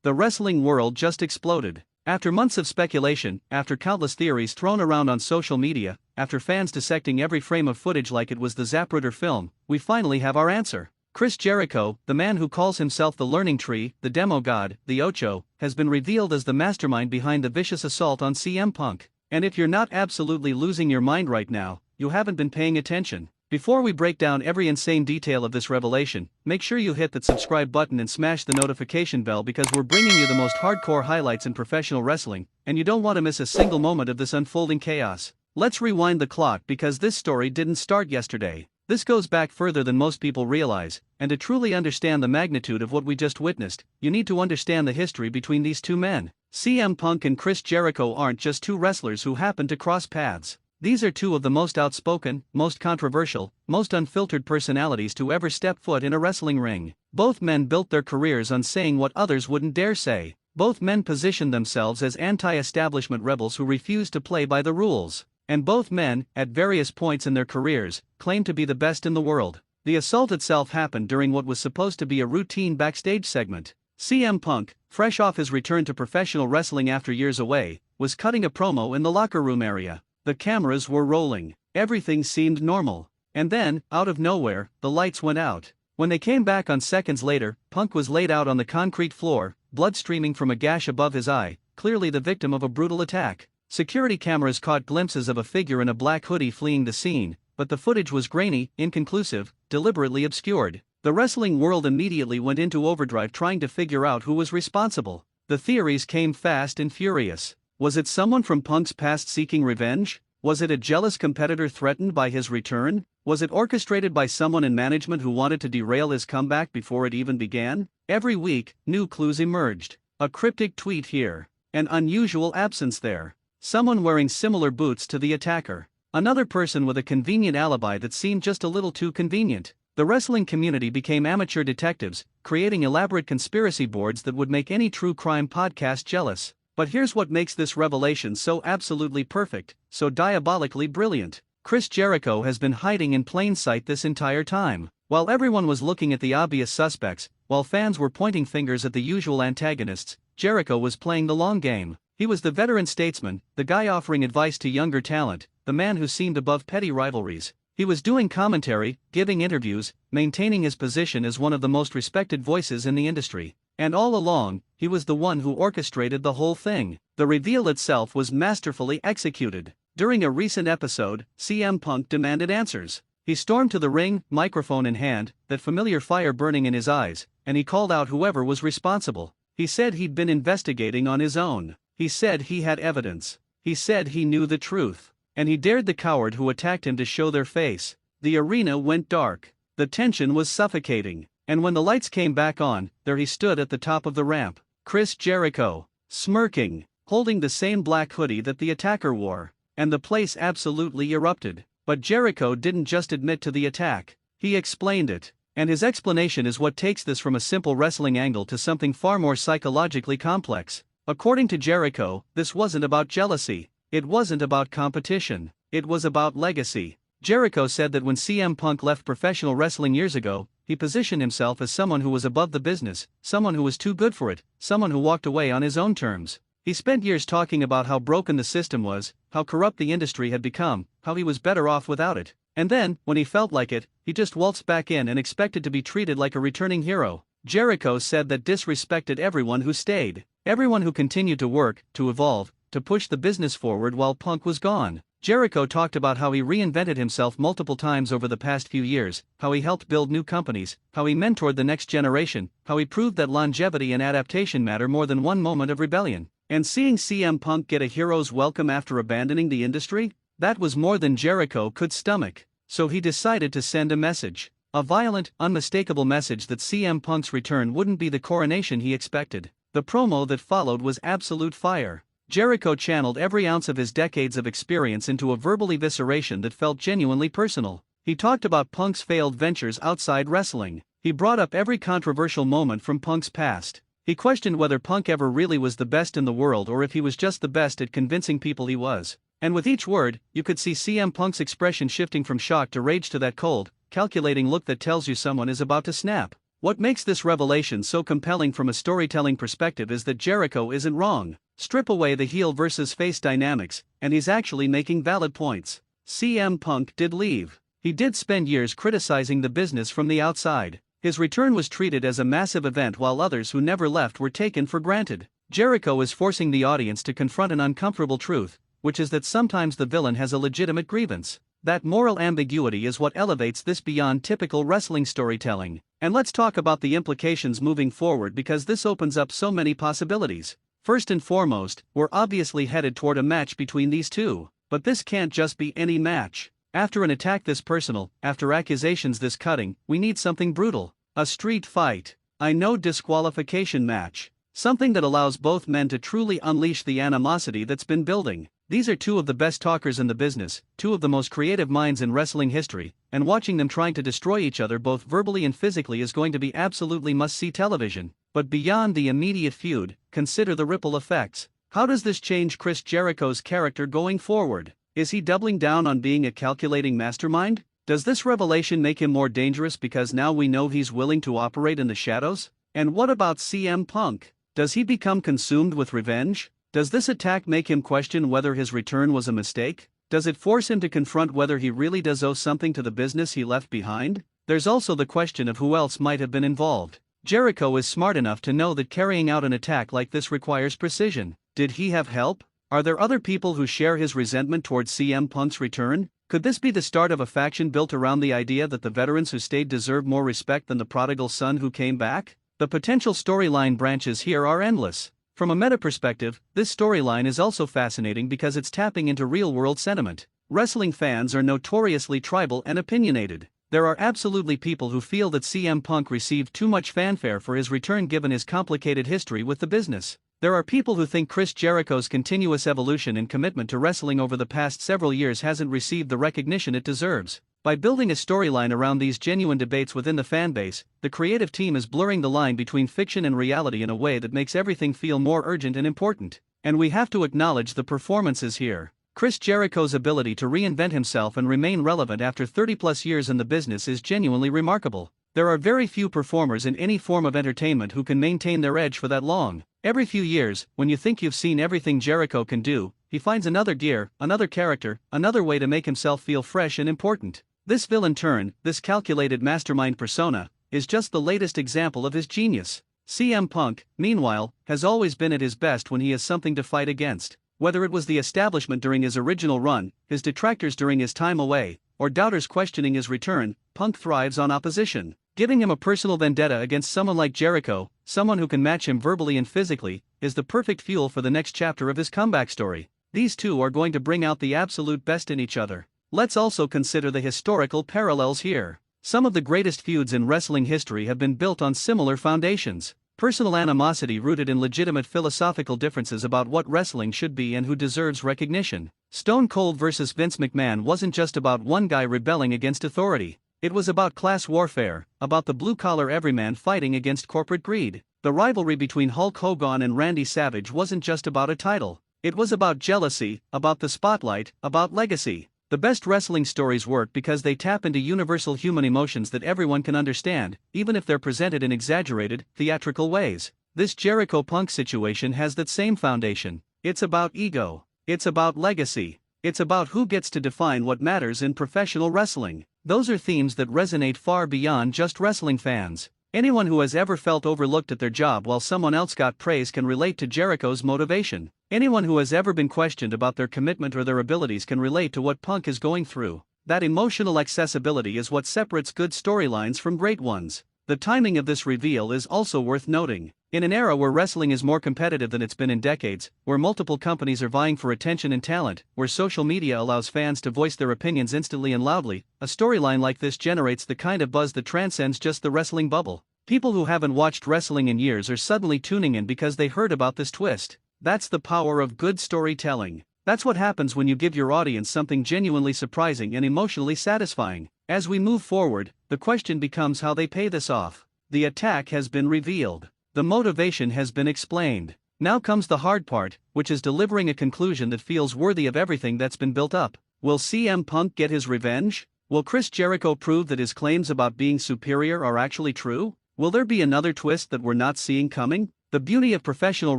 The wrestling world just exploded. After months of speculation, after countless theories thrown around on social media, after fans dissecting every frame of footage like it was the Zapruder film, we finally have our answer. Chris Jericho, the man who calls himself the Learning Tree, the Demo God, the Ocho, has been revealed as the mastermind behind the vicious assault on CM Punk. And if you're not absolutely losing your mind right now, you haven't been paying attention. Before we break down every insane detail of this revelation, make sure you hit that subscribe button and smash the notification bell because we're bringing you the most hardcore highlights in professional wrestling, and you don't want to miss a single moment of this unfolding chaos. Let's rewind the clock because this story didn't start yesterday. This goes back further than most people realize, and to truly understand the magnitude of what we just witnessed, you need to understand the history between these two men. CM Punk and Chris Jericho aren't just two wrestlers who happened to cross paths. These are two of the most outspoken, most controversial, most unfiltered personalities to ever step foot in a wrestling ring. Both men built their careers on saying what others wouldn't dare say. Both men positioned themselves as anti-establishment rebels who refused to play by the rules. And both men, at various points in their careers, claimed to be the best in the world. The assault itself happened during what was supposed to be a routine backstage segment. CM Punk, fresh off his return to professional wrestling after years away, was cutting a promo in the locker room area. The cameras were rolling. Everything seemed normal. And then, out of nowhere, the lights went out. When they came back on seconds later, Punk was laid out on the concrete floor, blood streaming from a gash above his eye, clearly the victim of a brutal attack. Security cameras caught glimpses of a figure in a black hoodie fleeing the scene, but the footage was grainy, inconclusive, deliberately obscured. The wrestling world immediately went into overdrive trying to figure out who was responsible. The theories came fast and furious. Was it someone from Punk's past seeking revenge? Was it a jealous competitor threatened by his return? Was it orchestrated by someone in management who wanted to derail his comeback before it even began? Every week, new clues emerged. A cryptic tweet here. An unusual absence there. Someone wearing similar boots to the attacker. Another person with a convenient alibi that seemed just a little too convenient. The wrestling community became amateur detectives, creating elaborate conspiracy boards that would make any true crime podcast jealous. But here's what makes this revelation so absolutely perfect, so diabolically brilliant. Chris Jericho has been hiding in plain sight this entire time. While everyone was looking at the obvious suspects, while fans were pointing fingers at the usual antagonists, Jericho was playing the long game. He was the veteran statesman, the guy offering advice to younger talent, the man who seemed above petty rivalries. He was doing commentary, giving interviews, maintaining his position as one of the most respected voices in the industry. And all along, he was the one who orchestrated the whole thing. The reveal itself was masterfully executed. During a recent episode, CM Punk demanded answers. He stormed to the ring, microphone in hand, that familiar fire burning in his eyes, and he called out whoever was responsible. He said he'd been investigating on his own. He said he had evidence. He said he knew the truth. And he dared the coward who attacked him to show their face. The arena went dark. The tension was suffocating. And when the lights came back on, there he stood at the top of the ramp. Chris Jericho. Smirking. Holding the same black hoodie that the attacker wore. And the place absolutely erupted. But Jericho didn't just admit to the attack. He explained it. And his explanation is what takes this from a simple wrestling angle to something far more psychologically complex. According to Jericho, this wasn't about jealousy. It wasn't about competition. It was about legacy. Jericho said that when CM Punk left professional wrestling years ago, he positioned himself as someone who was above the business, someone who was too good for it, someone who walked away on his own terms. He spent years talking about how broken the system was, how corrupt the industry had become, how he was better off without it. And then, when he felt like it, he just waltzed back in and expected to be treated like a returning hero. Jericho said that disrespected everyone who stayed. Everyone who continued to work, to evolve, to push the business forward while Punk was gone. Jericho talked about how he reinvented himself multiple times over the past few years, how he helped build new companies, how he mentored the next generation, how he proved that longevity and adaptation matter more than one moment of rebellion. And seeing CM Punk get a hero's welcome after abandoning the industry? That was more than Jericho could stomach. So he decided to send a message. A violent, unmistakable message that CM Punk's return wouldn't be the coronation he expected. The promo that followed was absolute fire. Jericho channeled every ounce of his decades of experience into a verbal evisceration that felt genuinely personal. He talked about Punk's failed ventures outside wrestling. He brought up every controversial moment from Punk's past. He questioned whether Punk ever really was the best in the world or if he was just the best at convincing people he was. And with each word, you could see CM Punk's expression shifting from shock to rage to that cold, calculating look that tells you someone is about to snap. What makes this revelation so compelling from a storytelling perspective is that Jericho isn't wrong. Strip away the heel versus face dynamics, and he's actually making valid points. CM Punk did leave. He did spend years criticizing the business from the outside. His return was treated as a massive event while others who never left were taken for granted. Jericho is forcing the audience to confront an uncomfortable truth, which is that sometimes the villain has a legitimate grievance. That moral ambiguity is what elevates this beyond typical wrestling storytelling. And let's talk about the implications moving forward because this opens up so many possibilities. First and foremost, we're obviously headed toward a match between these two. But this can't just be any match. After an attack this personal, after accusations this cutting, we need something brutal. A street fight. A no disqualification match. Something that allows both men to truly unleash the animosity that's been building. These are two of the best talkers in the business, two of the most creative minds in wrestling history, and watching them trying to destroy each other both verbally and physically is going to be absolutely must-see television. But beyond the immediate feud, consider the ripple effects. How does this change Chris Jericho's character going forward? Is he doubling down on being a calculating mastermind? Does this revelation make him more dangerous because now we know he's willing to operate in the shadows? And what about CM Punk? Does he become consumed with revenge? Does this attack make him question whether his return was a mistake? Does it force him to confront whether he really does owe something to the business he left behind? There's also the question of who else might have been involved. Jericho is smart enough to know that carrying out an attack like this requires precision. Did he have help? Are there other people who share his resentment towards CM Punk's return? Could this be the start of a faction built around the idea that the veterans who stayed deserve more respect than the prodigal son who came back? The potential storyline branches here are endless. From a meta perspective, this storyline is also fascinating because it's tapping into real-world sentiment. Wrestling fans are notoriously tribal and opinionated. There are absolutely people who feel that CM Punk received too much fanfare for his return given his complicated history with the business. There are people who think Chris Jericho's continuous evolution and commitment to wrestling over the past several years hasn't received the recognition it deserves. By building a storyline around these genuine debates within the fanbase, the creative team is blurring the line between fiction and reality in a way that makes everything feel more urgent and important. And we have to acknowledge the performances here. Chris Jericho's ability to reinvent himself and remain relevant after 30-plus years in the business is genuinely remarkable. There are very few performers in any form of entertainment who can maintain their edge for that long. Every few years, when you think you've seen everything Jericho can do, he finds another gear, another character, another way to make himself feel fresh and important. This villain turn, this calculated mastermind persona, is just the latest example of his genius. CM Punk, meanwhile, has always been at his best when he has something to fight against. Whether it was the establishment during his original run, his detractors during his time away, or doubters questioning his return, Punk thrives on opposition. Giving him a personal vendetta against someone like Jericho, someone who can match him verbally and physically, is the perfect fuel for the next chapter of his comeback story. These two are going to bring out the absolute best in each other. Let's also consider the historical parallels here. Some of the greatest feuds in wrestling history have been built on similar foundations. Personal animosity rooted in legitimate philosophical differences about what wrestling should be and who deserves recognition. Stone Cold vs. Vince McMahon wasn't just about one guy rebelling against authority. It was about class warfare, about the blue-collar everyman fighting against corporate greed. The rivalry between Hulk Hogan and Randy Savage wasn't just about a title. It was about jealousy, about the spotlight, about legacy. The best wrestling stories work because they tap into universal human emotions that everyone can understand, even if they're presented in exaggerated, theatrical ways. This Jericho-Punk situation has that same foundation. It's about ego. It's about legacy. It's about who gets to define what matters in professional wrestling. Those are themes that resonate far beyond just wrestling fans. Anyone who has ever felt overlooked at their job while someone else got praise can relate to Jericho's motivation. Anyone who has ever been questioned about their commitment or their abilities can relate to what Punk is going through. That emotional accessibility is what separates good storylines from great ones. The timing of this reveal is also worth noting. In an era where wrestling is more competitive than it's been in decades, where multiple companies are vying for attention and talent, where social media allows fans to voice their opinions instantly and loudly, a storyline like this generates the kind of buzz that transcends just the wrestling bubble. People who haven't watched wrestling in years are suddenly tuning in because they heard about this twist. That's the power of good storytelling. That's what happens when you give your audience something genuinely surprising and emotionally satisfying. As we move forward, the question becomes how they pay this off. The attack has been revealed. The motivation has been explained. Now comes the hard part, which is delivering a conclusion that feels worthy of everything that's been built up. Will CM Punk get his revenge? Will Chris Jericho prove that his claims about being superior are actually true? Will there be another twist that we're not seeing coming? The beauty of professional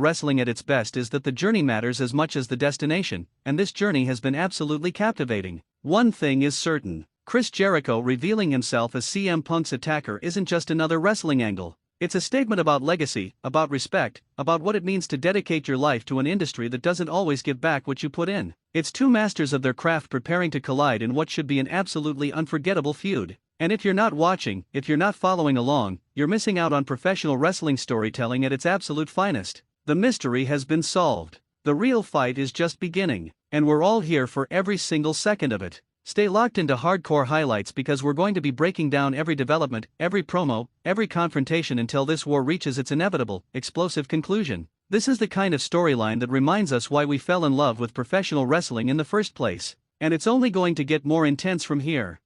wrestling at its best is that the journey matters as much as the destination, and this journey has been absolutely captivating. One thing is certain: Chris Jericho revealing himself as CM Punk's attacker isn't just another wrestling angle. It's a statement about legacy, about respect, about what it means to dedicate your life to an industry that doesn't always give back what you put in. It's two masters of their craft preparing to collide in what should be an absolutely unforgettable feud. And if you're not watching, if you're not following along, you're missing out on professional wrestling storytelling at its absolute finest. The mystery has been solved. The real fight is just beginning, and we're all here for every single second of it. Stay locked into hardcore highlights because we're going to be breaking down every development, every promo, every confrontation until this war reaches its inevitable, explosive conclusion. This is the kind of storyline that reminds us why we fell in love with professional wrestling in the first place. And it's only going to get more intense from here.